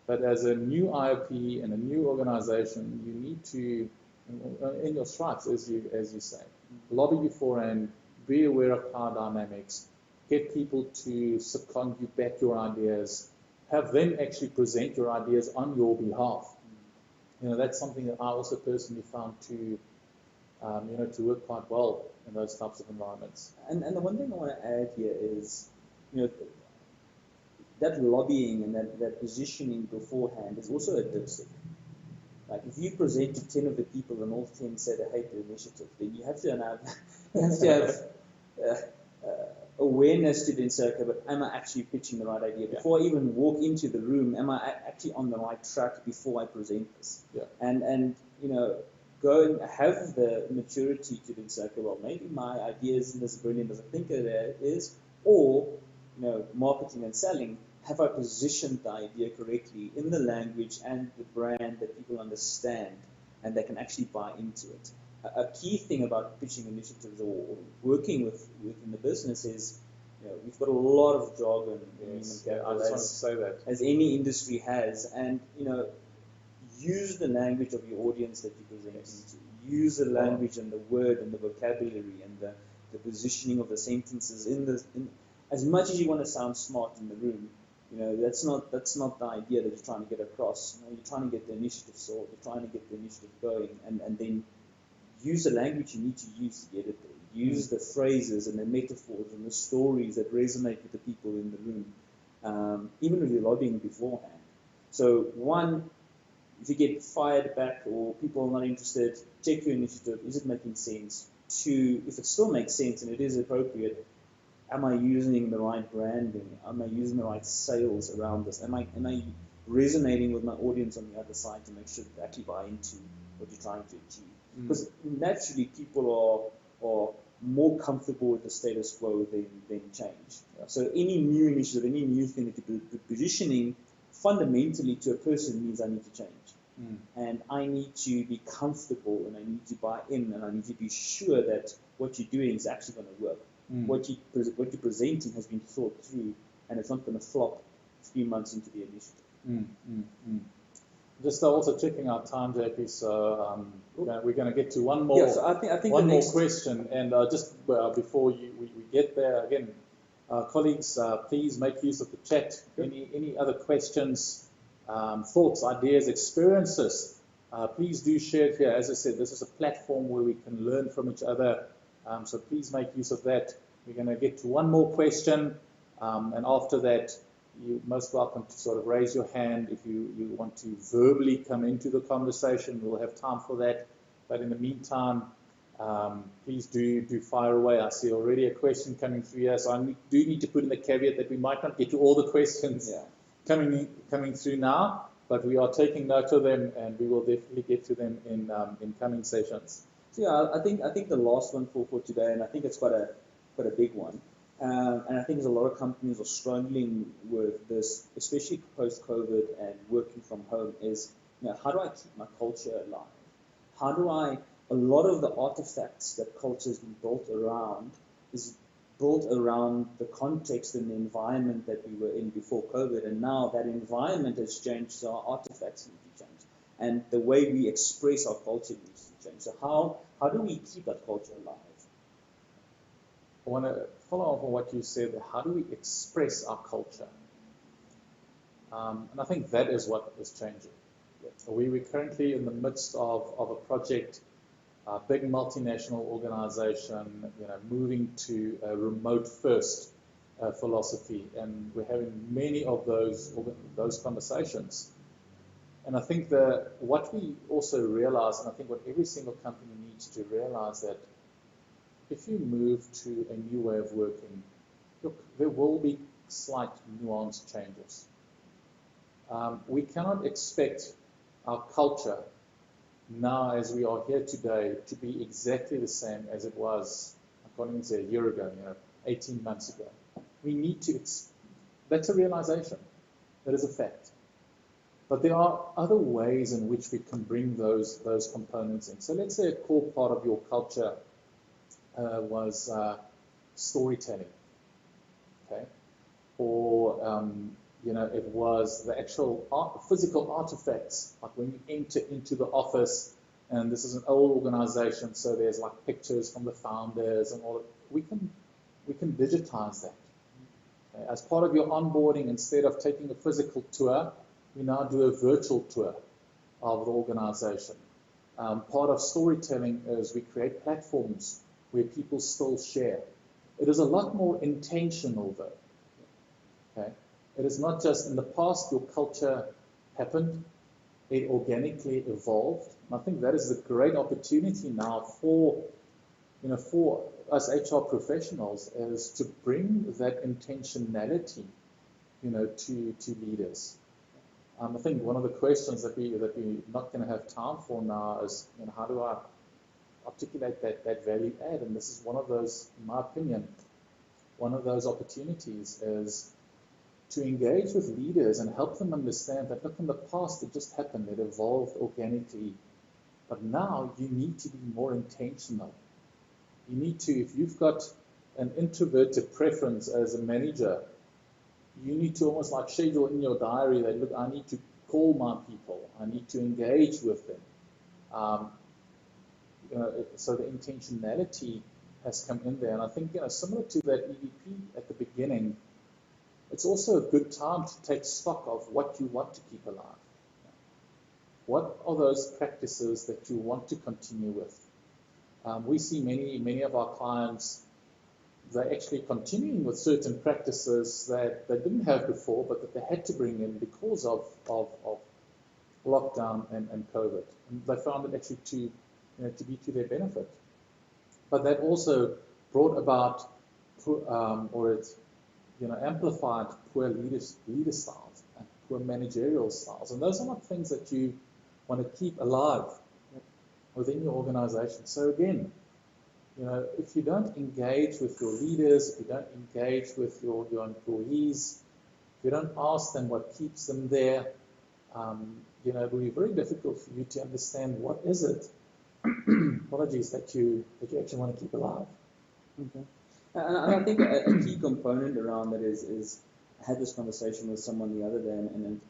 But as a new IOP and a new organization, you need to, in your stripes, as you say, lobby beforehand, be aware of power dynamics, get people to second you, back your ideas, have them actually present your ideas on your behalf. That's something that I also personally found to work quite well in those types of environments. And the one thing I want to add here is, that lobbying and that positioning beforehand is also a dipstick. Like, if you present to 10 of the people and all 10 say they hate the initiative, then you have to have awareness to then say, okay, but am I actually pitching the right idea? Before I even walk into the room, am I actually on the right track before I present this? Yeah. And go and have the maturity to then say, okay, well, maybe my idea isn't as brilliant as I think it is, or marketing and selling, have I positioned the idea correctly in the language and the brand that people understand and they can actually buy into it? A key thing about pitching initiatives or working within the business is, we've got a lot of jargon in Yes, human capital, I just wanted to say that. as any industry has, and use the language of your audience that you're presenting to. Use the language and the word and the vocabulary and the positioning of the sentences in as much as you want to sound smart in the room. That's not the idea that you're trying to get across. You're trying to get the initiative solved. You're trying to get the initiative going, and then use the language you need to use to get it there. Use the phrases and the metaphors and the stories that resonate with the people in the room, even if you're lobbying beforehand. So one, if you get fired back or people are not interested, check your initiative. Is it making sense? Two, if it still makes sense and it is appropriate, am I using the right branding? Am I using the right sales around this? Am I resonating with my audience on the other side to make sure that they actually buy into what you're trying to achieve? Because naturally people are more comfortable with the status quo than change. So any new initiative, any new thing that you're positioning fundamentally to a person means I need to change. And I need to be comfortable and I need to buy in and I need to be sure that what you're doing is actually going to work. What you're presenting has been thought through and it's not going to flop 3 months into the initiative. Just also checking our time, JP, so we're going to get to one more, so I think one more question. And just before we get there, again, colleagues, please make use of the chat. Any other questions, thoughts, ideas, experiences, please do share it here. As I said, this is a platform where we can learn from each other. So please make use of that. We're going to get to one more question. And after that, you're most welcome to sort of raise your hand if you want to verbally come into the conversation. We'll have time for that. But in the meantime, please do fire away. I see already a question coming through here. So I do need to put in the caveat that we might not get to all the questions coming through now, but we are taking note of them and we will definitely get to them in coming sessions. So I think the last one for today, and I think it's quite a big one. And I think there's a lot of companies are struggling with this, especially post-COVID and working from home, is how do I keep my culture alive? How do a lot of the artifacts that culture has been built around is built around the context and the environment that we were in before COVID, and now that environment has changed, so our artifacts need to change. And the way we express our culture needs to change. So how do we keep that culture alive? I want to follow up on what you said. How do we express our culture? And I think that is what is changing. We're currently in the midst of a project, a big multinational organization, moving to a remote first philosophy, and we're having many of those conversations. And I think that what we also realize, and I think what every single company needs to realize, that if you move to a new way of working, look, there will be slight nuance changes. We cannot expect our culture now, as we are here today, to be exactly the same as it was, I can't even say a year ago, 18 months ago. We need to, that's a realization, that is a fact. But there are other ways in which we can bring those components in. So let's say a core part of your culture was storytelling, okay? Or, it was the actual physical artifacts, like when you enter into the office, and this is an old organization, so there's like pictures from the founders and all. We can digitize that. Okay? As part of your onboarding, instead of taking a physical tour, we now do a virtual tour of the organization. Part of storytelling is we create platforms where people still share. It is a lot more intentional, though. Okay? It is not just in the past your culture happened, it organically evolved. And I think that is the great opportunity now for us HR professionals, is to bring that intentionality, to leaders. I think one of the questions that we're not going to have time for now is, how do I articulate that value add? And this is one of those, in my opinion, one of those opportunities is to engage with leaders and help them understand that, look, in the past it just happened, it evolved organically, but now you need to be more intentional. You need to, if you've got an introverted preference as a manager, you need to almost like schedule in your diary that, look, I need to call my people, I need to engage with them. So the intentionality has come in there, and I think, similar to that EVP at the beginning, it's also a good time to take stock of what you want to keep alive. What are those practices that you want to continue with? We see many of our clients, they're actually continuing with certain practices that they didn't have before, but that they had to bring in because of lockdown and COVID. And they found it actually to be to their benefit. But that also brought about, amplified poor leader styles and poor managerial styles. And those are not things that you want to keep alive within your organization. So again, if you don't engage with your leaders, if you don't engage with your employees, if you don't ask them what keeps them there, it will be very difficult for you to understand what is it, apologies, that you actually want to keep alive. Okay. And I think a key component around that is I had this conversation with someone the other day, and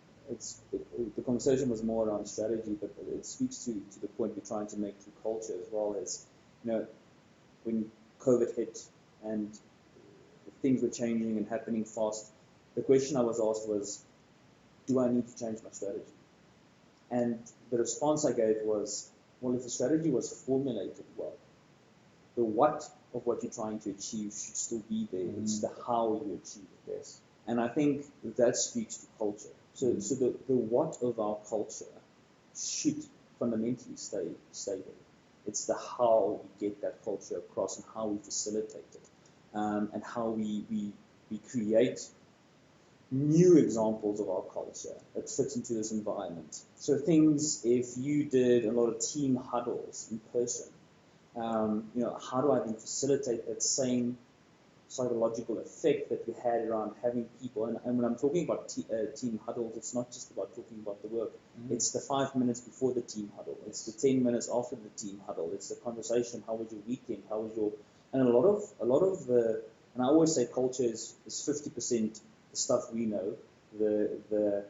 the conversation was more around strategy, but it speaks to the point we're trying to make through culture as well as, when COVID hit and things were changing and happening fast, the question I was asked was, do I need to change my strategy? And the response I gave was, well, if the strategy was formulated well, the what of what you're trying to achieve should still be there. It's the how you achieve it. Yes. And I think that speaks to culture. So the what of our culture should fundamentally stay there. It's the how we get that culture across and how we facilitate it, and how we create new examples of our culture that fits into this environment. So things, if you did a lot of team huddles in person, how do I then facilitate that same psychological effect that we had around having people, and when I'm talking about team huddles, it's not just about talking about the work. It's the 5 minutes before the team huddle, it's the 10 minutes after the team huddle, it's the conversation, how was your weekend, how was your, and a lot of the, and I always say culture is 50% the stuff we know, the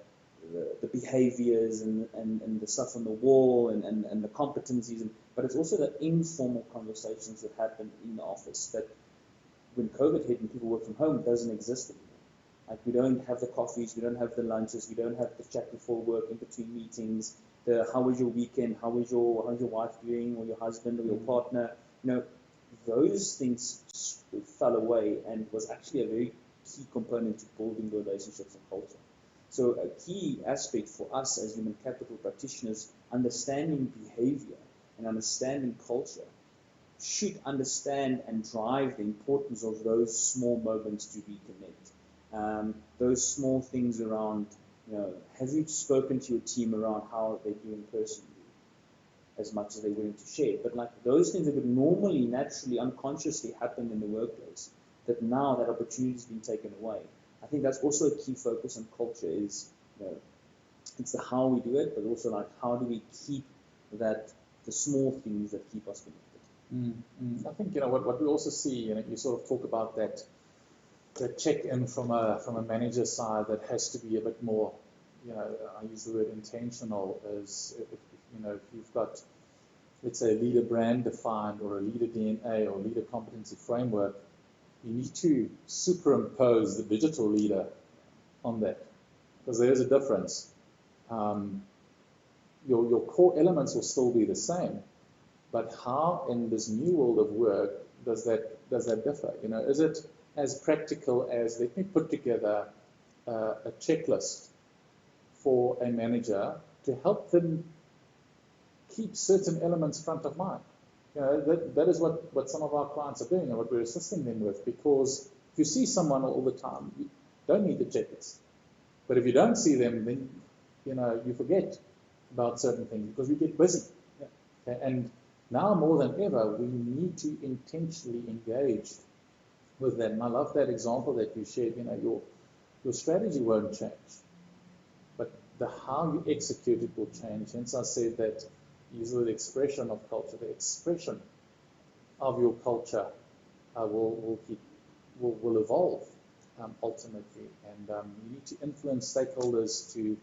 behaviors and the stuff on the wall and the competencies, but it's also the informal conversations that happen in the office that when COVID hit and people work from home, it doesn't exist anymore. Like, we don't have the coffees, we don't have the lunches, we don't have the chat before work, in between meetings, the how was your weekend, how's your wife doing, or your husband, or your partner. Those things fell away and was actually a very key component to building the relationships and culture. So a key aspect for us as human capital practitioners, understanding behavior and understanding culture, should understand and drive the importance of those small moments to reconnect. Those small things around, have you spoken to your team around how they do in person, as much as they're willing to share? But like those things that would normally, naturally, unconsciously happen in the workplace, that now that opportunity has been taken away. I think that's also a key focus on culture is, it's the how we do it, but also like how do we keep that, the small things that keep us connected. I think what we also see, you sort of talk about that check-in from a manager side that has to be a bit more, I use the word intentional, is if you've got, let's say, a leader brand defined or a leader DNA or leader competency framework, you need to superimpose the digital leader on that, because there is a difference. Your core elements will still be the same, but how in this new world of work does that differ? Is it as practical as, let me put together a checklist for a manager to help them keep certain elements front of mind? That is what some of our clients are doing and what we're assisting them with, because if you see someone all the time, you don't need the checklist. But if you don't see them, then you forget about certain things because we get busy. Okay? And now more than ever, we need to intentionally engage with that. And I love that example that you shared. Your strategy won't change, but the how you execute it will change. Hence, I said that use the expression of culture. The expression of your culture will evolve ultimately, and you need to influence stakeholders to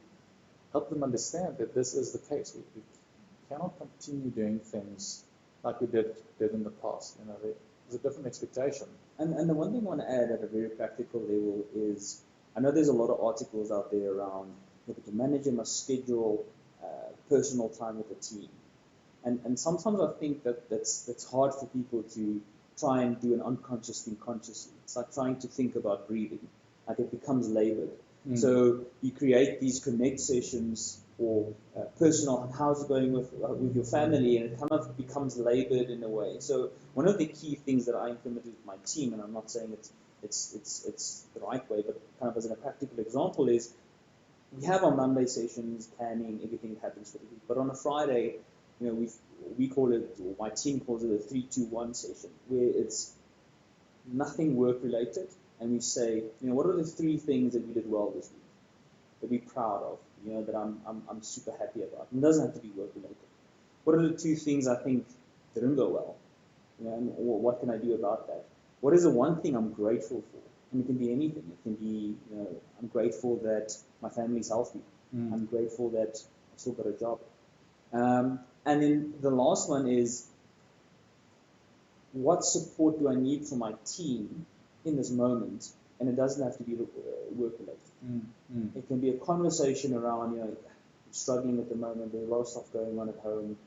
help them understand that this is the case. We cannot continue doing things like we did in the past. There's a different expectation. And the one thing I want to add at a very practical level is, I know there's a lot of articles out there around, look, the manager must schedule personal time with the team. And sometimes I think that's hard for people to try and do an unconscious thing consciously. It's like trying to think about breathing. Like it becomes labored. So you create these connect sessions or personal, how's it going with your family, and it kind of becomes labored in a way. So one of the key things that I implemented with my team, and I'm not saying it's the right way, but kind of as a practical example is, we have our Monday sessions, planning, everything that happens for the week. But on a Friday, we call it, or my team calls it a 3-2-1 session, where it's nothing work related, and we say, what are the 3 things that we did well this week, that we're proud of, that I'm super happy about. It doesn't have to be work related. What are the 2 things I think didn't go well, and what can I do about that? What is the one thing I'm grateful for? And it can be anything. It can be, I'm grateful that my family's healthy. I'm grateful that I've still got a job. And then the last one is, what support do I need from my team in this moment? And it doesn't have to be work related. It can be a conversation around, I'm struggling at the moment, there's a lot of stuff going on at home,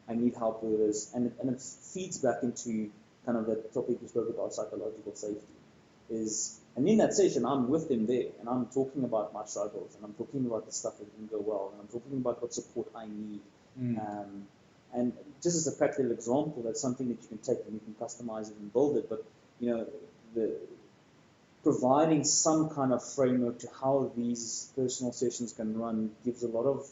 I need help with this. And it feeds back into kind of the topic we spoke about, psychological safety. And in that session, I'm with them there, and I'm talking about my struggles, and I'm talking about the stuff that didn't go well, and I'm talking about what support I need. And just as a practical example, that's something that you can take and you can customize it and build it. But providing some kind of framework to how these personal sessions can run gives a lot of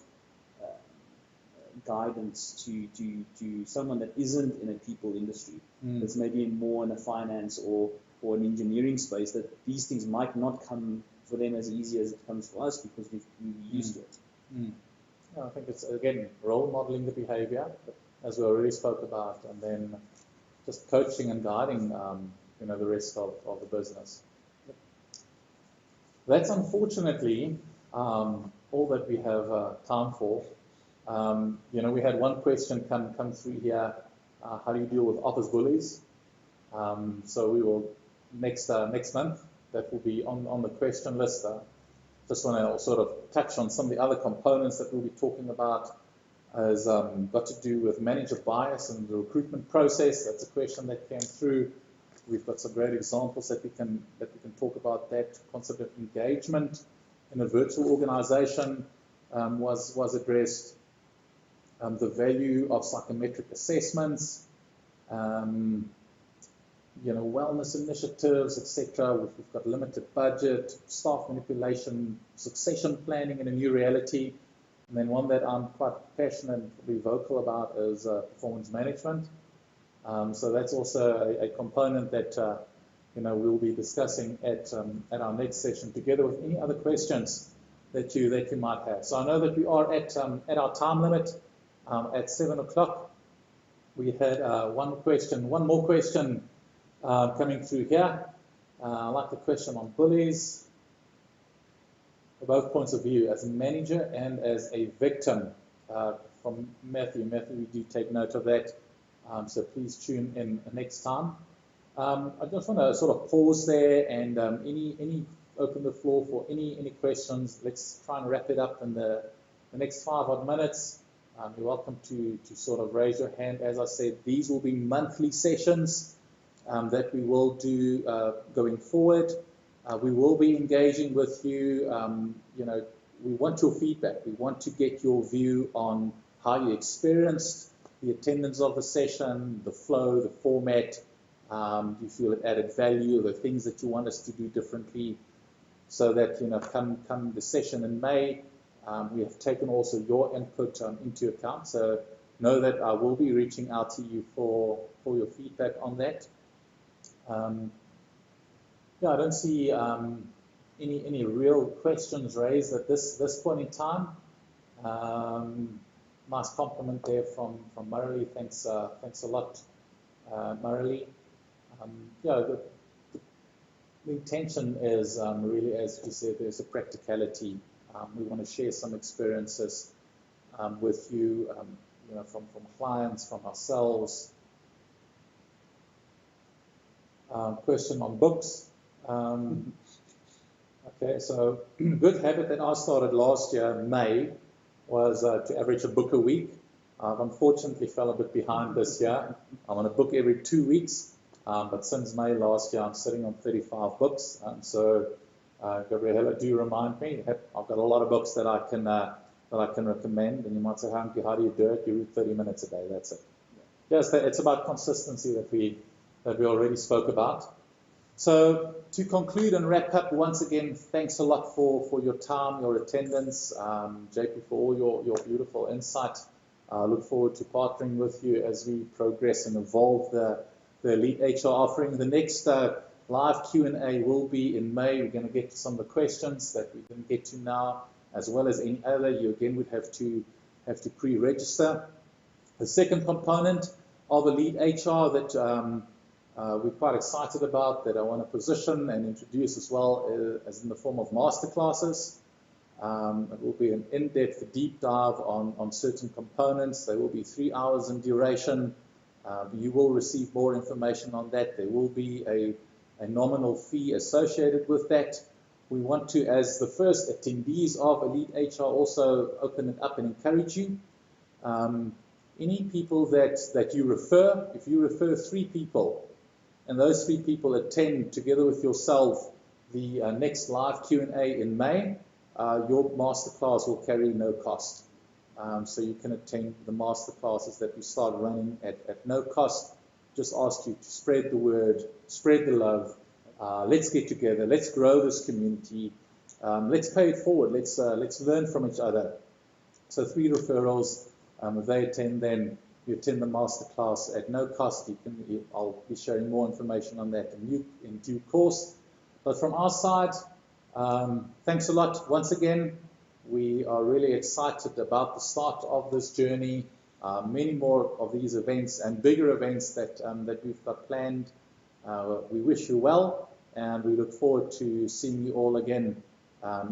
guidance to someone that isn't in a people industry, that's maybe more in a finance or an engineering space, that these things might not come for them as easy as it comes for us because we're used to it. Yeah, I think it's, again, role modeling the behavior, as we already spoke about, and then just coaching and guiding the rest of the business. That's unfortunately all that we have time for. We had one question come through here. How do you deal with office bullies? So we will next month, that will be on the question list. Just want to sort of touch on some of the other components that we'll be talking about. Has got to do with manager bias and the recruitment process. That's a question that came through. We've got some great examples that we can talk about. That concept of engagement in a virtual organization was addressed. The value of psychometric assessments, wellness initiatives, etc. We've got limited budget, staff manipulation, succession planning in a new reality. And then one that I'm quite passionate and probably vocal about is performance management. So that's also a component that we'll be discussing at our next session, together with any other questions that you might have. So I know that we are at our time limit at 7 o'clock. We had one more question coming through here. I like the question on bullies. Both points of view, as a manager and as a victim, from Matthew. Matthew, we do take note of that, so please tune in next time. I just want to sort of pause there and open the floor for any questions. Let's try and wrap it up in the next 5 odd minutes. You're welcome to sort of raise your hand. As I said, these will be monthly sessions that we will do going forward. We will be engaging with you. We want your feedback. We want to get your view on how you experienced the attendance of the session, the flow, the format. Do you feel it added value? The things that you want us to do differently, so that come the session in May, we have taken also your input into account. So know that I will be reaching out to you for your feedback on that. Yeah, I don't see any real questions raised at this point in time. Nice compliment there from Murray. Thanks a lot, Murray. Yeah, the intention is really, as you said, there's a practicality. We want to share some experiences with you, from clients, from ourselves. Question on books. Okay, so good habit that I started last year, May, was to average a book a week. I've unfortunately fell a bit behind this year. I'm on a book every 2 weeks, but since May last year, I'm sitting on 35 books. So, Gabriella, do remind me. I've got a lot of books that I can recommend. And you might say, Hanky, how do you do it? You read 30 minutes a day. That's it. Yes, it's about consistency that we already spoke about. So to conclude and wrap up, once again, thanks a lot for your time, your attendance, JP, for all your beautiful insight. I look forward to partnering with you as we progress and evolve the EliteHR offering. The next live Q&A will be in May. We're going to get to some of the questions that we didn't get to now, as well as any other. You again would have to pre-register. The second component of EliteHR that we're quite excited about, that I want to position and introduce as well, as in the form of masterclasses. It will be an in-depth deep dive on certain components. They will be 3 hours in duration. You will receive more information on that. There will be a nominal fee associated with that. We want to, as the first attendees of EliteHR, also open it up and encourage you. Any people that you refer, if you refer 3 people, and those 3 people attend together with yourself the next live Q&A in May, your masterclass will carry no cost. So you can attend the masterclasses that we start running at no cost. Just ask you to spread the word, spread the love. Let's get together. Let's grow this community. Let's pay it forward. Let's learn from each other. So 3 referrals. If they attend, then you attend the masterclass at no cost. I'll be sharing more information on that in due course. But from our side, thanks a lot once again. We are really excited about the start of this journey. Many more of these events and bigger events that we've got planned. We wish you well, and we look forward to seeing you all again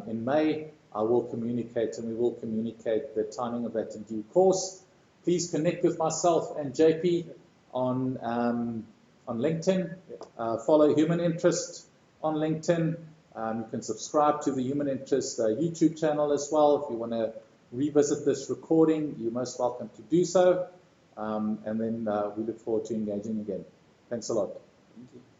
in May. I will communicate, and we will communicate the timing of that in due course. Please connect with myself and JP on LinkedIn. Follow Human Interest on LinkedIn. You can subscribe to the Human Interest YouTube channel as well. If you want to revisit this recording, you're most welcome to do so. And then we look forward to engaging again. Thanks a lot. Thank you.